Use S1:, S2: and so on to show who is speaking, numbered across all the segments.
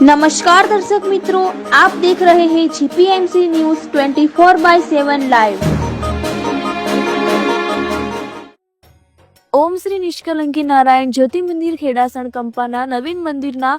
S1: नमस्कार दर्शक मित्रों, आप देख रहे हैं जीपीएमसी न्यूज 24/7 लाइव। ओम श्री निष्कलंकी नारायण ज्योति मंदिर खेड़ासण कंपाना नवीन मंदिरना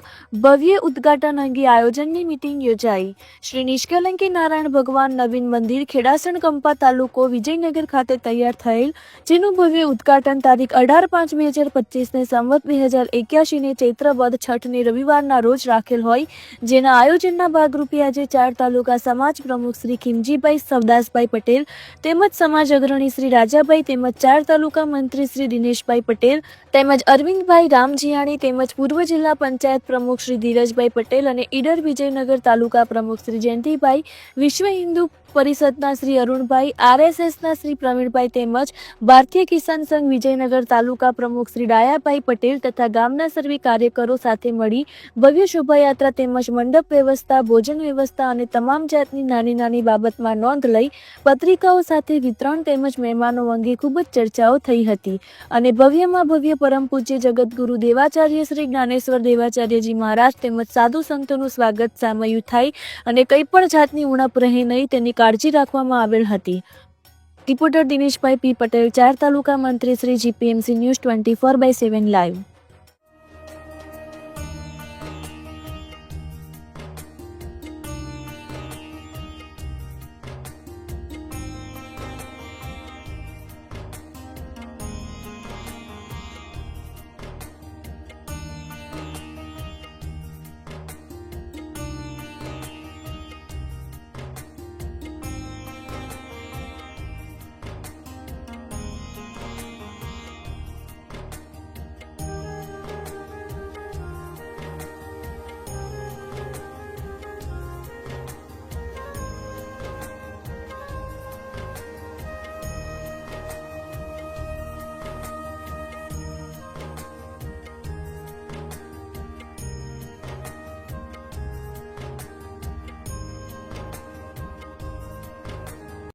S1: भव्य उद्घाटन अंगे आयोजननी मीटिंग योजाई। श्री निष्कलंकी नारायण भगवान नवीन मंदिर खेड़ासण कंपा तालुको विजयनगर खाते तैयार थયેલ, જેનું ભવ્ય ઉદ્ઘાટન તારીખ 18/5/2025 ને સંવત 2081 ને ચૈત્ર વદ 6 ને રવિવારના રોજ રાખેલ હોય, જેના આયોજનના ભાગરૂપે આજે 4 તાલુકા સમાજ પ્રમુખ શ્રી ખીમજીભાઈ સવદાસભાઈ પટેલ તેમજ સમાજ અગ્રણી શ્રી રાજાભાઈ તેમજ 4 તાલુકા મંત્રી શ્રી દિનેશભાઈ પટેલ તેમજ અરવિંદભાઈ રામજીયાણી તેમજ પૂર્વ જિલ્લા પંચાયત પ્રમુખ શ્રી ધીરજભાઈ પટેલ અને ઈડર વિજયનગર તાલુકા પ્રમુખ શ્રી જયંતિભાઈ, વિશ્વ હિન્દુ પરિષદના શ્રી અરુણભાઈ, આરએસએસના શ્રી પ્રવીણભાઈ તેમજ ભારતીય કિસાન સંઘ વિજયનગર તાલુકા પ્રમુખ શ્રી ડાયાભાઈ પટેલ તથા ગામના સર્વે કાર્યકરો સાથે મળી ભવ્ય શોભાયાત્રા તેમજ મંડપ વ્યવસ્થા, ભોજન વ્યવસ્થા અને તમામ જાતની નાની નાની બાબતમાં નોંધ લઈ પત્રિકાઓ સાથે વિતરણ તેમજ મહેમાનો અંગે ખૂબ જ ચર્ચાઓ થઈ હતી અને ભવ્યમાં ભવ્ય પરમ પૂજ્ય જગતગુરુ દેવાચાર્ય શ્રી જ્ઞાનેશ્વર દેવાચાર્યજી મહારાજ તેમજ સાધુ સંતોનું સ્વાગત સામયું થાય અને કંઈ પણ જાતની ઉણપ રહે નહીં તેની કાળજી રાખવામાં આવેલ હતી। રિપોર્ટર દિનેશભાઈ પી પટેલ, 4 તાલુકા મંત્રી શ્રી, જીપીએમસી ન્યૂઝ 24/7 લાઈવ।